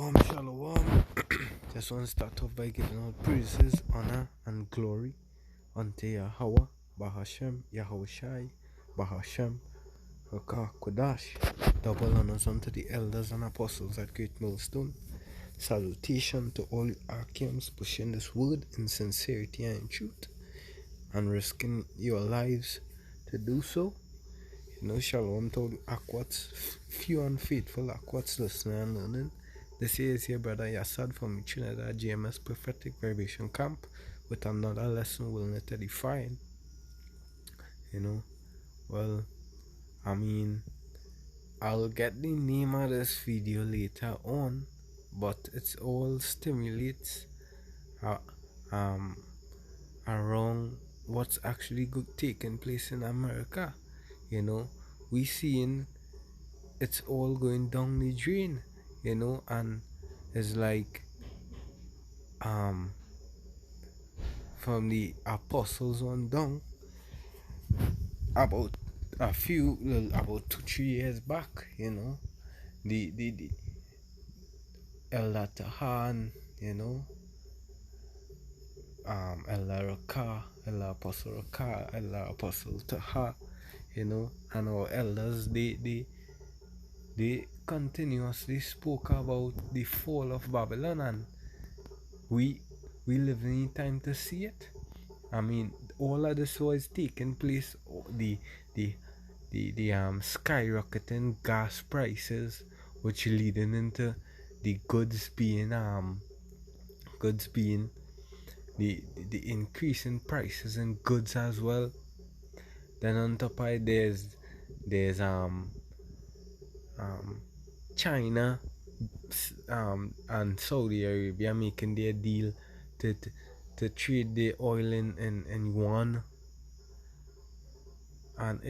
Shalom. Just want to start off by giving all praises, honor, and glory unto Yahweh, Bahashem, Yahushai, Bahashem, Rakah Kodash. Double honors unto the elders and apostles at Great Millstone. Salutation to all you Archeums pushing this word in sincerity and in truth, and risking your lives to do so. Shalom to all the Aquats, few and faithful Aquats listening and learning. This is your brother Yassad from Trinidad GMS Prophetic Vibration Camp with another lesson willing to define. I'll get the name of this video later on, but it's all stimulates around what's actually taking place in America. We seeing it's all going down the drain, and it's like from the apostles on down about 2-3 years back, the Elder Tahan, Elder Rakah, Elder Apostle Rakah, Elder Apostle Taha, and our elders, they continuously spoke about the fall of Babylon, and we live in time to see it. All of this was taking place. The skyrocketing gas prices, which leading into the goods being the increase in prices in goods as well. Then on top of it, there's China and Saudi Arabia making their deal to trade the oil in yuan, and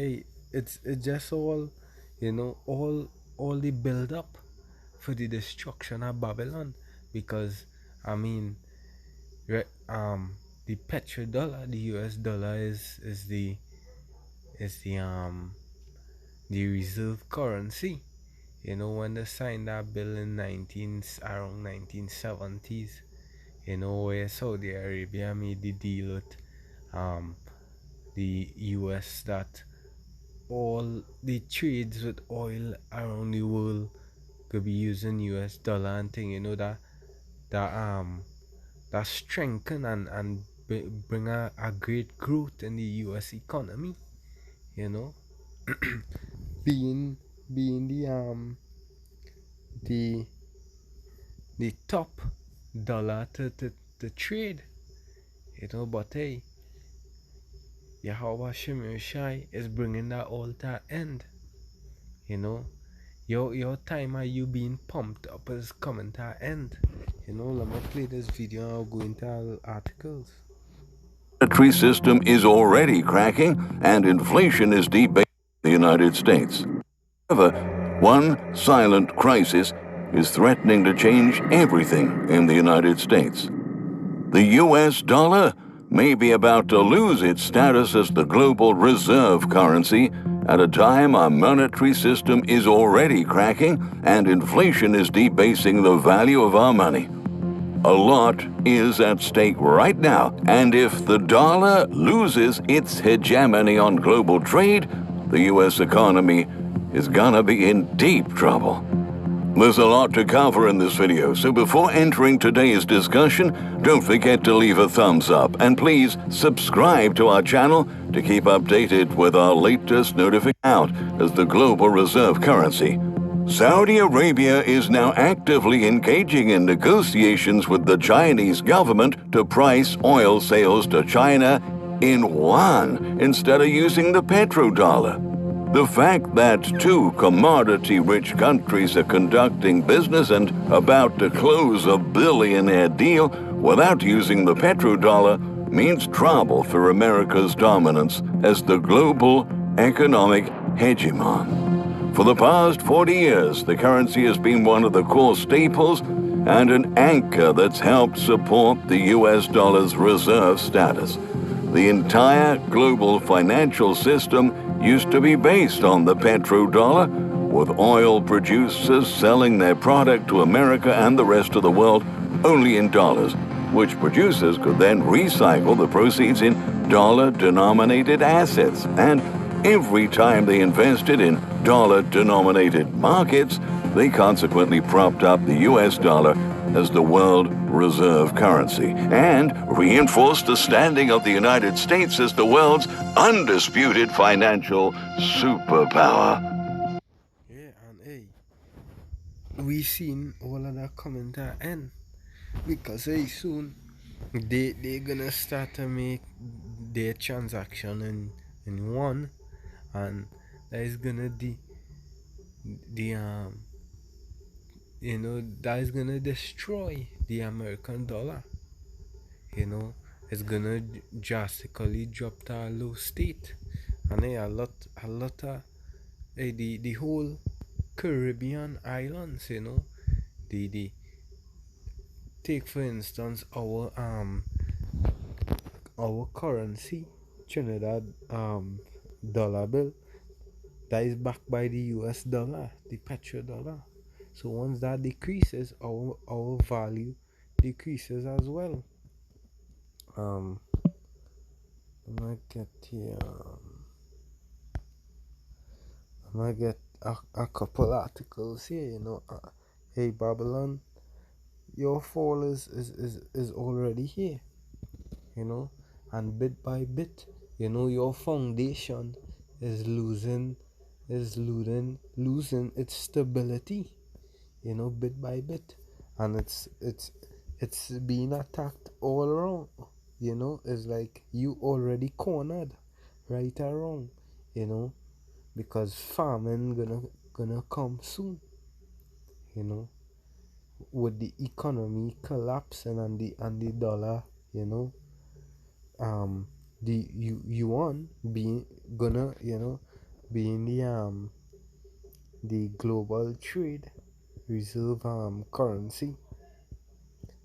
it's just all all the build up for the destruction of Babylon, because the petrodollar, the US dollar is the reserve currency. When they signed that bill in around 1970s, where Saudi Arabia made the deal with the US that all the trades with oil around the world could be using US dollar and thing, that strengthen and bring a great growth in the US economy, being the top dollar to trade, but hey, Yahweh Shemeshai is bringing that all to an end. Your time of you being pumped up is coming to an end. Let me play this video and I'll go into our articles. The monetary system is already cracking and inflation is deep in the United States. However, one silent crisis is threatening to change everything in the United States. The US dollar may be about to lose its status as the global reserve currency at a time our monetary system is already cracking and inflation is debasing the value of our money. A lot is at stake right now, and if the dollar loses its hegemony on global trade, the US economy is gonna be in deep trouble. There's a lot to cover in this video, so before entering today's discussion, don't forget to leave a thumbs up and please subscribe to our channel to keep updated with our latest notification out as the global reserve currency. Saudi Arabia is now actively engaging in negotiations with the Chinese government to price oil sales to China in yuan instead of using the petrodollar. The fact that two commodity-rich countries are conducting business and about to close a billionaire deal without using the petrodollar means trouble for America's dominance as the global economic hegemon. For the past 40 years, the currency has been one of the core staples and an anchor that's helped support the US dollar's reserve status. The entire global financial system used to be based on the petrodollar, with oil producers selling their product to America and the rest of the world only in dollars, which producers could then recycle the proceeds in dollar-denominated assets. And every time they invested in dollar-denominated markets, they consequently propped up the U.S. dollar as the world reserve currency and reinforced the standing of the United States as the world's undisputed financial superpower. Yeah, and hey, we seen all of that coming to an end because hey, soon they're gonna start to make their transaction in one, and that is gonna the that is gonna destroy the American dollar. It's gonna drastically drop to a low state, and a lot of the whole Caribbean islands, the take for instance our currency, Trinidad dollar bill, that is backed by the US dollar, the petrodollar. So once that decreases, our value decreases as well. Um, I'm gonna get here. I'm gonna get a couple articles here. Hey Babylon, your fall is already here. And bit by bit, your foundation is losing its stability, bit by bit, and it's being attacked all around. It's like you already cornered, right or wrong, because famine gonna come soon, you know, with the economy collapsing and the dollar, the yuan being gonna, being the global trade reserve currency,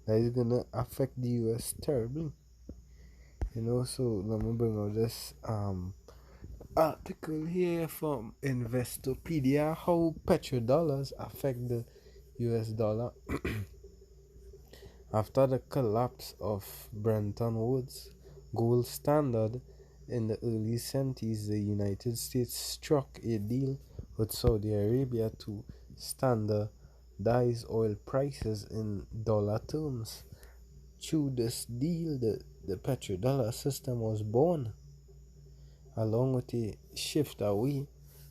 that is gonna affect the US terribly. So let me bring out this article here from Investopedia, how petrodollars affect the US dollar. After the collapse of Bretton Woods gold standard in the early 70s, the United States struck a deal with Saudi Arabia to standardize oil prices in dollar terms. Through this deal, the petrodollar system was born, along with a shift away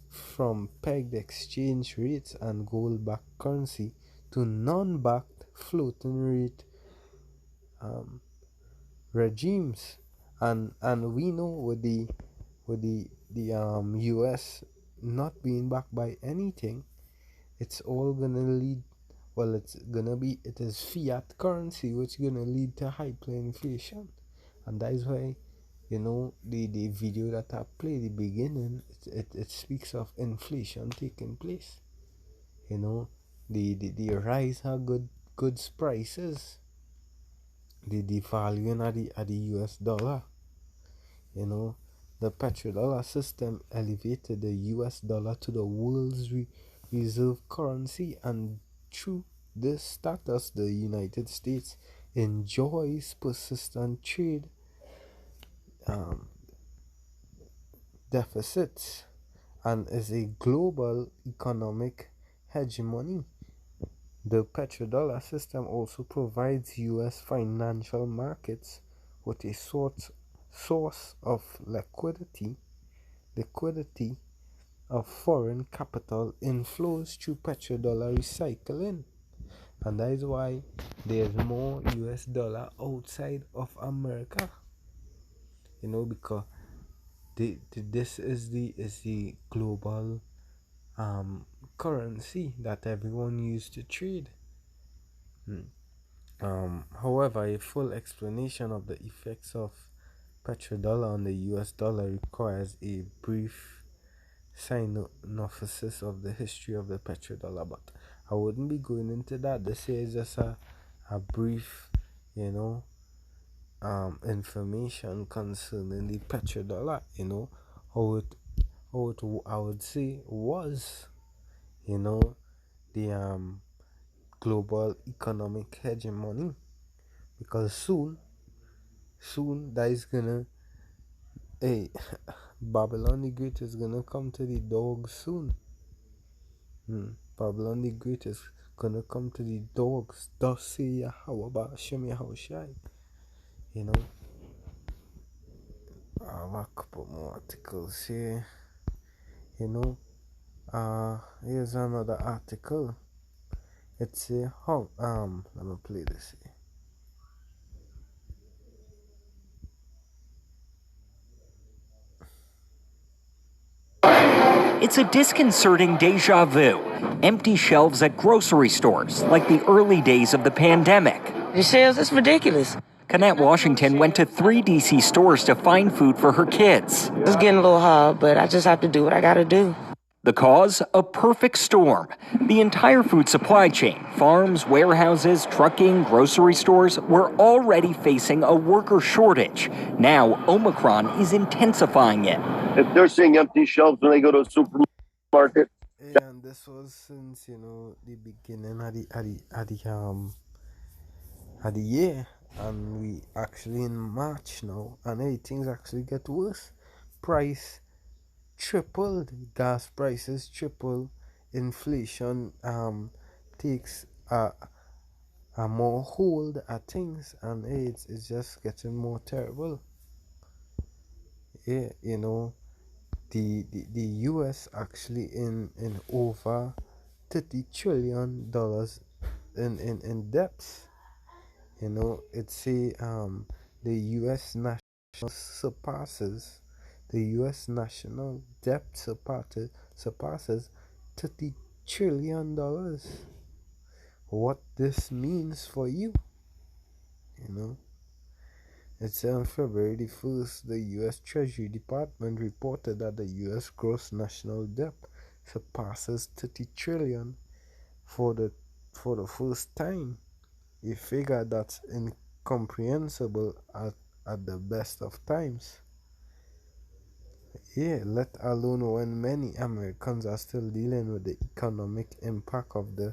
from pegged exchange rates and gold-backed currency to non-backed floating rate regimes. And we know with the US not being backed by anything, it's all gonna lead, well, it is fiat currency, which gonna lead to hyperinflation. And that is why, the video that I played at the beginning, it speaks of inflation taking place. The rise of goods prices, the devaluing of the US dollar. The petrodollar system elevated the US dollar to the world's reserve currency, and through this status, the United States enjoys persistent trade deficits and is a global economic hegemony. The petrodollar system also provides US financial markets with a source of liquidity of foreign capital inflows through petrodollar recycling. And that is why there's more US dollar outside of America, because this is the global currency that everyone used to trade. However, a full explanation of the effects of petrodollar on the US dollar requires a brief synopsis of the history of the petrodollar, but I wouldn't be going into that. This is just a brief, information concerning the petrodollar, how it I would say was, you know, the global economic hegemony, because soon that is gonna, hey, Babylon the Great is gonna come to the dogs soon. Babylon the Great is gonna come to the dogs. Thus say Yahweh Ba'ashem Yahushai. You know, I have a couple more articles here. You know, here's another article. It's a let me play this here. It's a disconcerting deja vu. Empty shelves at grocery stores, like the early days of the pandemic. The shelves, it's ridiculous. Canette Washington went to 3 DC stores to find food for her kids. It's getting a little hard, but I just have to do what I gotta do. The cause? A perfect storm. The entire food supply chain, farms, warehouses, trucking, grocery stores, were already facing a worker shortage. Now, Omicron is intensifying it. If they're seeing empty shelves when they go to a supermarket. And this was since, the beginning of the year, and we actually in March now, and hey, things actually get worse. Price tripled, gas prices triple, inflation takes a more hold at things, and hey, it's just getting more terrible. Yeah, the US actually in over $30 trillion in debts. It's a the US national surpasses the US national debt surpasses $30 trillion. What this means for you, It's on February the 1st, the U.S. Treasury Department reported that the U.S. gross national debt surpasses $30 trillion for the first time, a figure that's incomprehensible at the best of times. Yeah, let alone when many Americans are still dealing with the economic impact of the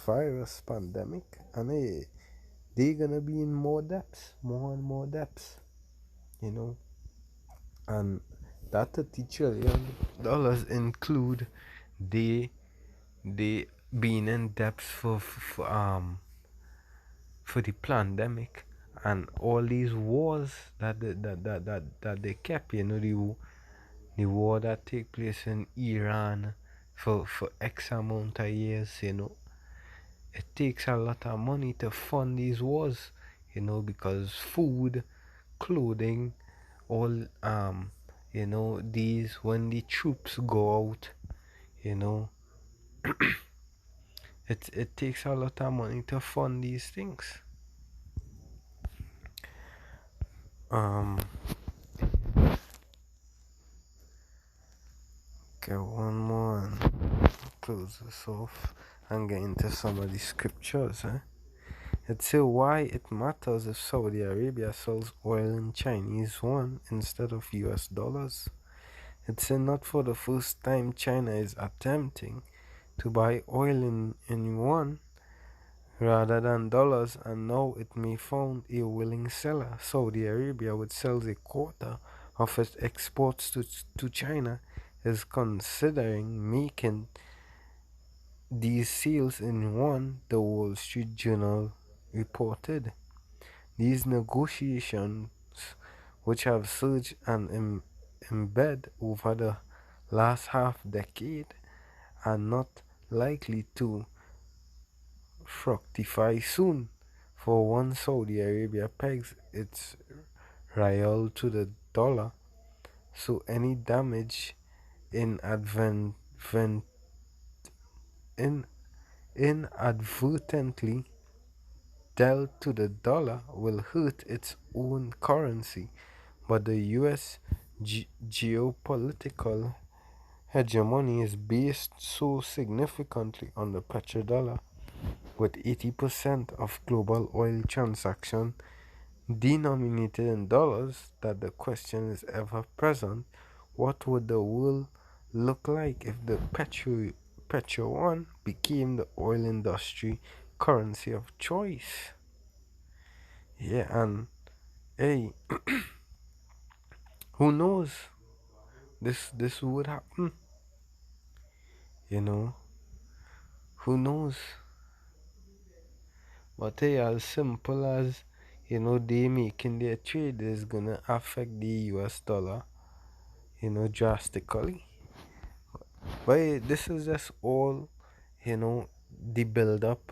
virus pandemic, and they're gonna be in more and more debts, and that $30 trillion include they being in debts for the pandemic and all these wars that they kept, the war that take place in Iran for X amount of years, it takes a lot of money to fund these wars, because food, clothing, all these, when the troops go out, it takes a lot of money to fund these things. Okay, one more and close this off and get into some of the scriptures. It says why it matters if Saudi Arabia sells oil in Chinese yuan instead of US dollars. It says not for the first time China is attempting to buy oil in yuan rather than dollars, and now it may found a willing seller. Saudi Arabia, which sells a quarter of its exports to China, is considering making these sales in yuan, the Wall Street Journal reported. These negotiations, which have surged and embed over the last half decade, are not likely to fructify soon. For one, Saudi Arabia pegs its rial to the dollar, so any damage inadvertently dealt to the dollar will hurt its own currency. But the US geopolitical hegemony is based so significantly on the petrodollar, with 80% of global oil transactions denominated in dollars, that the question is ever present: what would the world look like if the Petro 1 became the oil industry currency of choice. Yeah, and hey, who knows? This would happen. You know, who knows? But hey, as simple as they making their trade is gonna affect the US dollar, drastically. But hey, this is just all, the build up,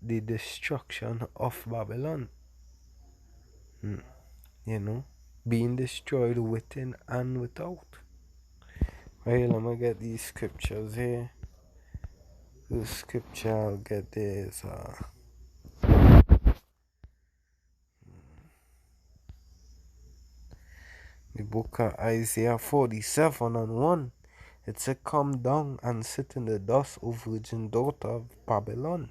the destruction of Babylon. You know, being destroyed within and without. Right, let me get these scriptures here. The scripture I'll get there is the book of Isaiah 47 and 1. It said, "Come down and sit in the dust, O virgin daughter of Babylon,"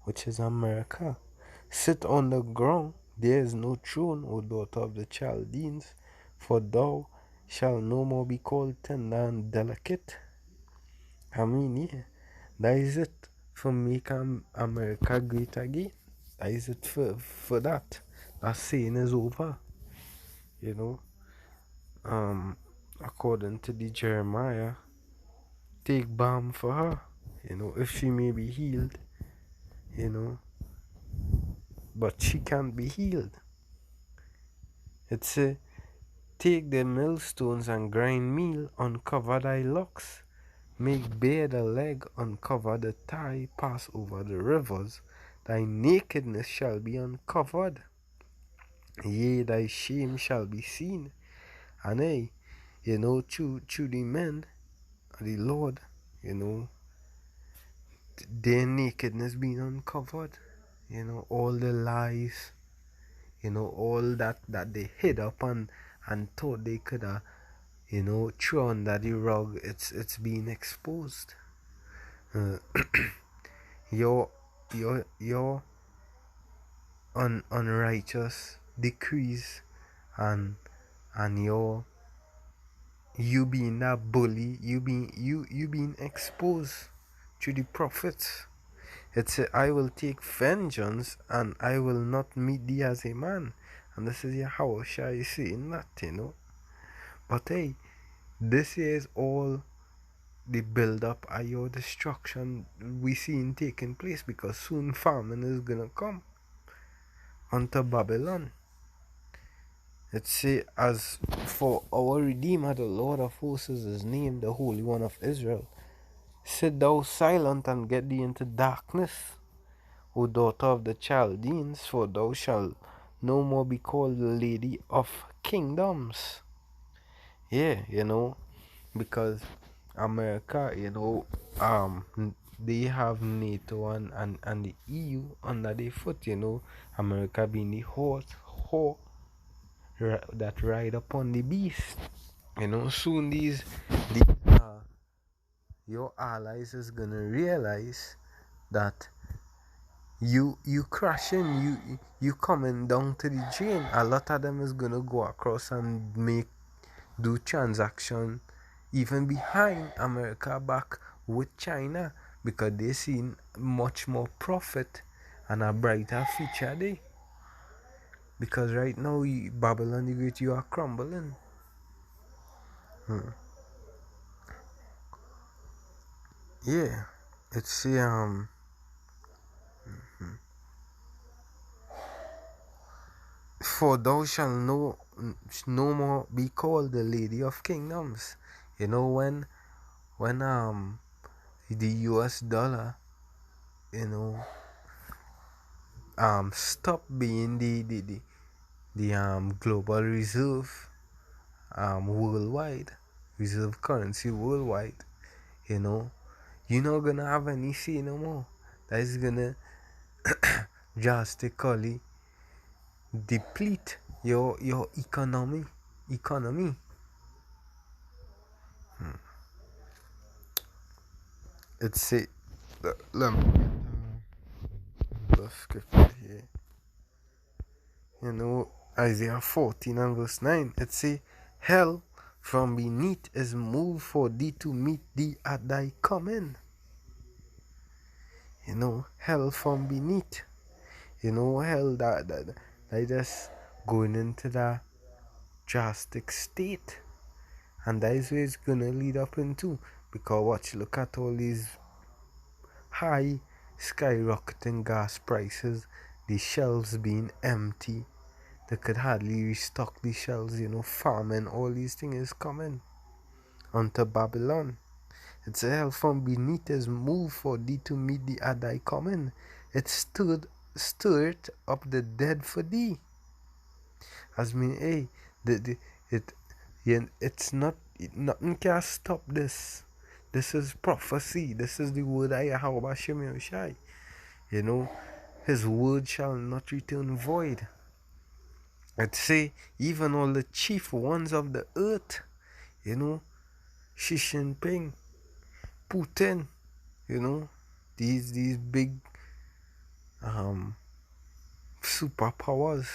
which is America. "Sit on the ground, there is no throne, O daughter of the Chaldeans, for thou shalt no more be called tender and delicate." I mean, yeah, that is it for make America great again. That is it for that. That saying is over. According to the Jeremiah, take balm for her, if she may be healed, but she can't be healed. It's a take the millstones and grind meal, uncover thy locks, make bare the leg, uncover the thigh, pass over the rivers, thy nakedness shall be uncovered, yea, thy shame shall be seen. And hey, through the men of the Lord, their nakedness being uncovered, all the lies, all that they hid up and thought they could have, throw under the rug, it's being exposed. Your unrighteous decrees and you being that bully, you being exposed to the prophets. It said, "I will take vengeance and I will not meet thee as a man." And this is Yahushua saying that, But hey, this is all the build up of your destruction we seen taking place, because soon famine is gonna come unto Babylon. It say, "As for our Redeemer, the Lord of hosts is his name, the Holy One of Israel. Sit thou silent and get thee into darkness, O daughter of the Chaldeans, for thou shalt no more be called the Lady of Kingdoms." Yeah, because America, they have NATO and the EU under their foot, America being the horse that ride upon the beast. Soon these your allies is gonna realize that you crashing, you coming down to the drain. A lot of them is gonna go across and do transaction even behind America back with China, because they seen much more profit and a brighter future there. Because right now Babylon the Great, you are crumbling. Yeah, it's "For thou shalt no more be called the Lady of Kingdoms." When the US dollar, stop being the global reserve, worldwide, reserve currency worldwide, you're not gonna have any say no more. That is gonna drastically deplete your economy. It's say, let me get the scripture here. Isaiah 14 and verse 9. It say, "Hell from beneath is moved for thee to meet thee at thy coming. You know, hell from beneath. You know, hell that just going into that drastic state. And that is where it's gonna lead up into. Because watch, look at all these high skyrocketing gas prices, the shelves being empty. They could hardly restock the shelves, you know, famine, all these things is coming unto Babylon. It's a hell from beneath is moved for thee to meet thee at thy coming. It stirred up the dead for thee. As mean, hey, it's not, nothing can stop this. This is prophecy. This is the word of Yahweh Hashem Yahushai. You know, his word shall not return void. I'd say even all the chief ones of the earth, you know, Xi Jinping, Putin, you know, these big superpowers,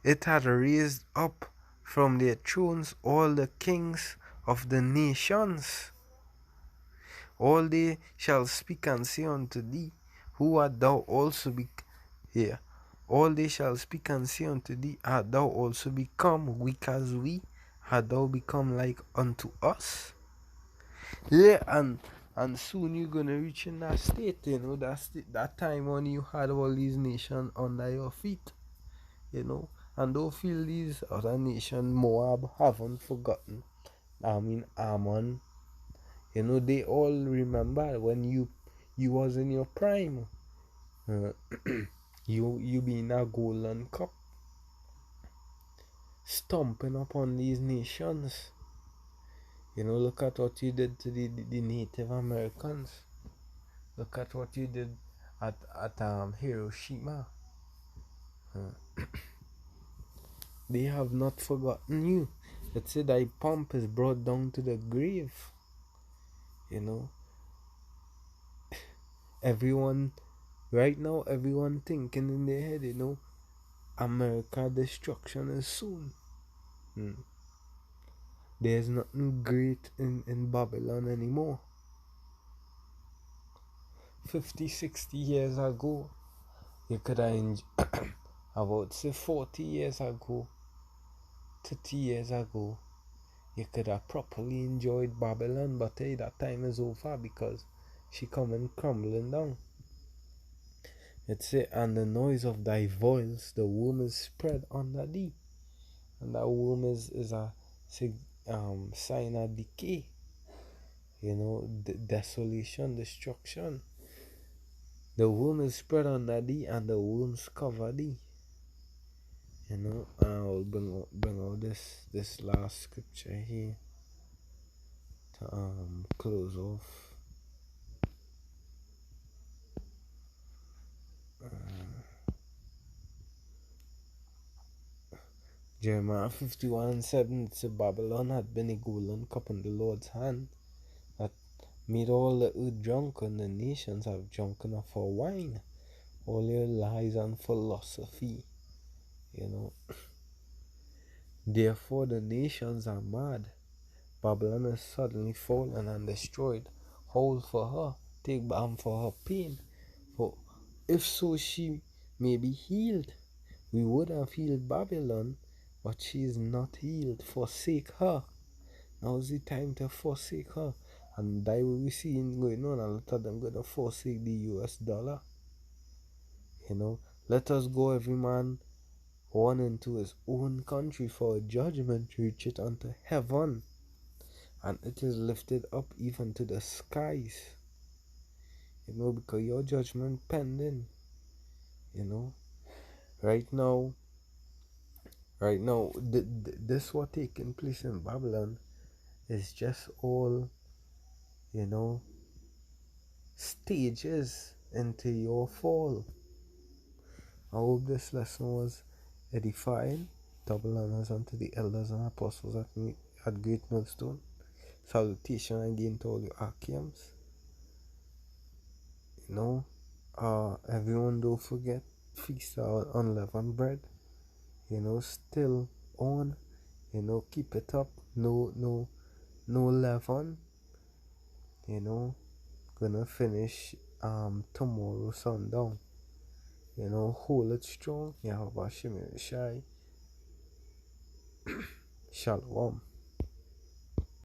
it had raised up from their thrones all the kings of the nations. All they shall speak and say unto thee, who art thou also be here? All they shall speak and say unto thee, art thou also become weak as we? Art thou become like unto us? Yeah, and soon you're gonna reach in that state, you know, that time when you had all these nations under your feet, you know, and don't feel these other nations, Moab, haven't forgotten. I mean, Ammon, you know, they all remember when you was in your prime. You being a golden cup, stomping upon these nations. You know, look at what you did to the Native Americans. Look at what you did at Hiroshima. They have not forgotten you. It said thy pomp is brought down to the grave. You know, everyone right now, everyone thinking in their head, you know, America destruction is soon. There's nothing great in Babylon anymore. 50, 60 years ago, you could have about say 40 years ago, 30 years ago, you could have properly enjoyed Babylon, but hey, that time is over because she coming crumbling down. It say, and the noise of thy voice, the womb is spread under thee. And that womb is a sign of decay. You know, desolation, destruction. The womb is spread under thee, and the wombs cover thee. You know, I'll bring out this last scripture here to close off. Jeremiah 51:7 says, Babylon had been a golden cup in the Lord's hand that made all the earth drunk, and the nations have drunk enough for wine. All your lies and philosophy, you know. Therefore the nations are mad. Babylon is suddenly fallen and destroyed. Howl for her, take balm for her pain. For if so she may be healed. We would have healed Babylon, but she is not healed. Forsake her. Now is the time to forsake her. And that will we see going on. A lot of them going to forsake the US dollar. You know, let us go every man one into his own country, for a judgment reacheth unto heaven, and it is lifted up even to the skies. You know, because your judgment pending. You know, right now, this what taking place in Babylon is just all, you know, stages into your fall. I hope this lesson was edifying. Double honors unto the elders and apostles at Great Millstone. Salutation again to all your Achians. You know, everyone don't forget feast on unleavened bread. You know, still on. You know, keep it up. No 11. You know, gonna finish tomorrow sundown. You know, hold it strong. Yahweh Shem Shai. Shalom.